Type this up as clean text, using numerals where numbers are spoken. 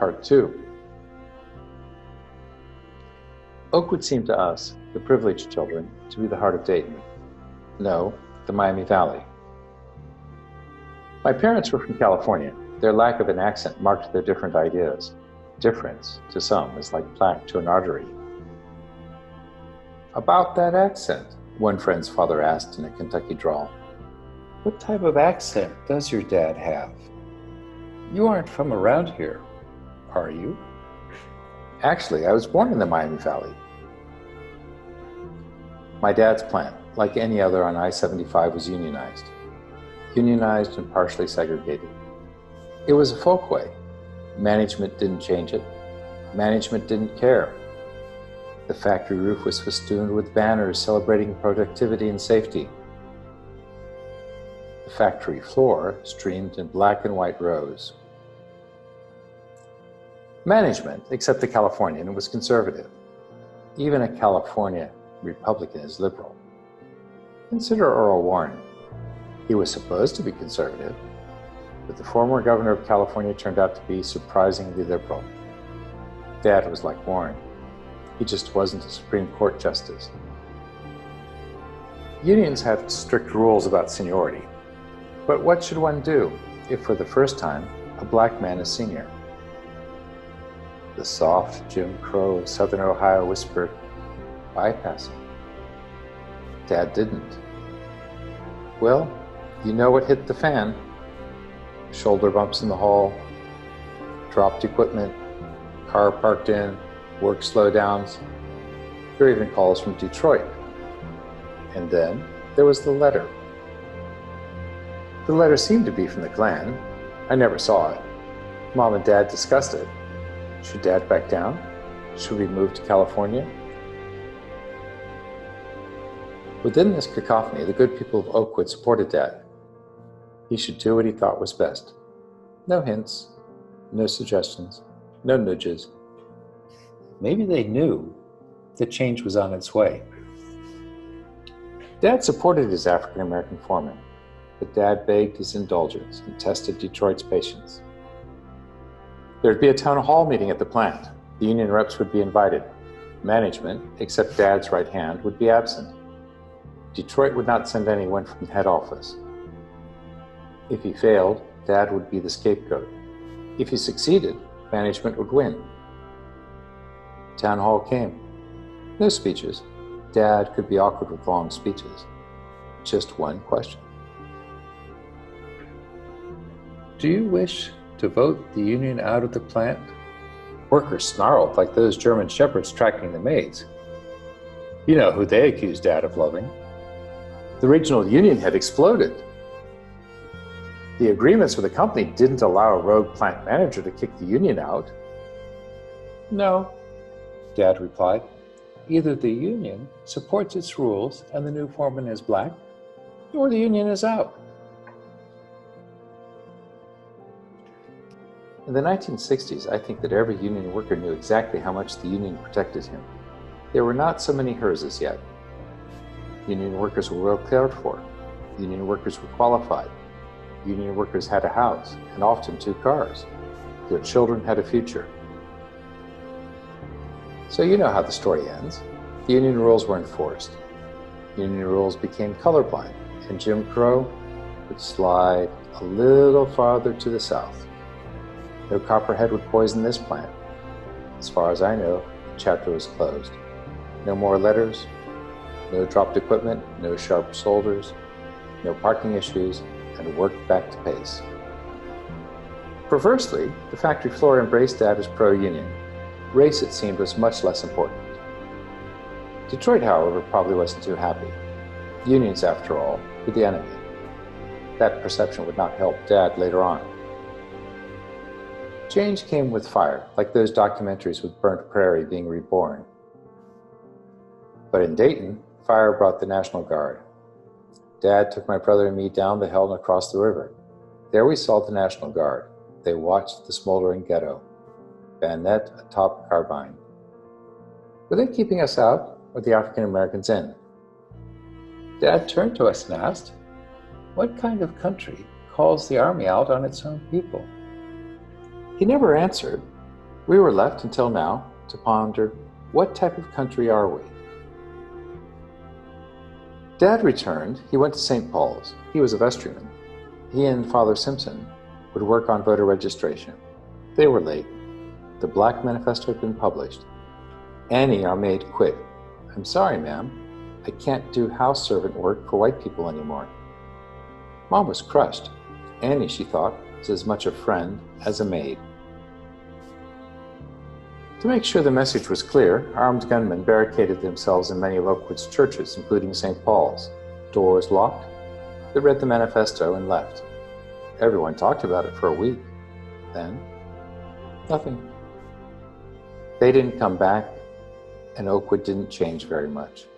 Part 2. Oakwood seemed to us, the privileged children, to be the heart of Dayton. No, the Miami Valley. My parents were from California. Their lack of an accent marked their different ideas. Difference, to some, is like plaque to an artery. About that accent, one friend's father asked in a Kentucky drawl. What type of accent does your dad have? You aren't from around here, are you? Actually, I was born in the Miami Valley. My dad's plant, like any other on I-75, was unionized. Unionized and partially segregated. It was a folkway. Management didn't change it. Management didn't care. The factory roof was festooned with banners celebrating productivity and safety. The factory floor streamed in black and white rows. Management, except the Californian, was conservative. Even a California Republican is liberal. Consider Earl Warren. He was supposed to be conservative, but the former governor of California turned out to be surprisingly liberal. Dad was like Warren. He just wasn't a Supreme Court justice. Unions had strict rules about seniority. But what should one do if, for the first time, a black man is senior? The soft Jim Crow of Southern Ohio whispered, bypass him. Dad didn't. Well, you know what hit the fan. Shoulder bumps in the hall, dropped equipment, car parked in, work slowdowns. There were even calls from Detroit. And then there was the letter. The letter seemed to be from the Klan. I never saw it. Mom and Dad discussed it. Should Dad back down? Should we move to California? Within this cacophony, the good people of Oakwood supported Dad. He should do what he thought was best. No hints, no suggestions, no nudges. Maybe they knew that change was on its way. Dad supported his African-American foreman, but Dad begged his indulgence and tested Detroit's patience. There'd be a town hall meeting at the plant. The union reps would be invited. Management, except Dad's right hand, would be absent. Detroit would not send anyone from head office. If he failed, Dad would be the scapegoat. If he succeeded, management would win. Town hall came. No speeches. Dad could be awkward with long speeches. Just one question. Do you wish to vote the union out of the plant? Workers snarled like those German shepherds tracking the maids. You know who they accused Dad of loving. The regional union had exploded. The agreements with the company didn't allow a rogue plant manager to kick the union out. No, Dad replied. Either the union supports its rules and the new foreman is black, or the union is out. In the 1960s, I think that every union worker knew exactly how much the union protected him. There were not so many hers as yet. Union workers were well cared for. Union workers were qualified. Union workers had a house, and often 2 cars. Their children had a future. So you know how the story ends. The union rules were enforced. Union rules became colorblind, and Jim Crow would slide a little farther to the south. No copperhead would poison this plant. As far as I know, the chapter was closed. No more letters, no dropped equipment, no sharp shoulders, no parking issues, and work back to pace. Perversely, the factory floor embraced Dad as pro-union. Race, it seemed, was much less important. Detroit, however, probably wasn't too happy. Unions, after all, were the enemy. That perception would not help Dad later on. Change came with fire, like those documentaries with Burnt Prairie being reborn. But in Dayton, fire brought the National Guard. Dad took my brother and me down the hill and across the river. There we saw the National Guard. They watched the smoldering ghetto, bayonet atop carbine. Were they keeping us out, or the African Americans in? Dad turned to us and asked, "What kind of country calls the army out on its own people?" He never answered, We were left until now to ponder, what type of country are we? Dad returned. He went to St. Paul's. He was a vestryman. He and Father Simpson would work on voter registration. They were late. The Black Manifesto had been published. Annie, our maid, quit. "I'm sorry, ma'am. I can't do house servant work for white people anymore." Mom was crushed. Annie, she thought, was as much a friend as a maid. To make sure the message was clear, armed gunmen barricaded themselves in many of Oakwood's churches, including St. Paul's. Doors locked. They read the manifesto and left. Everyone talked about it for a week. Then, nothing. They didn't come back, and Oakwood didn't change very much.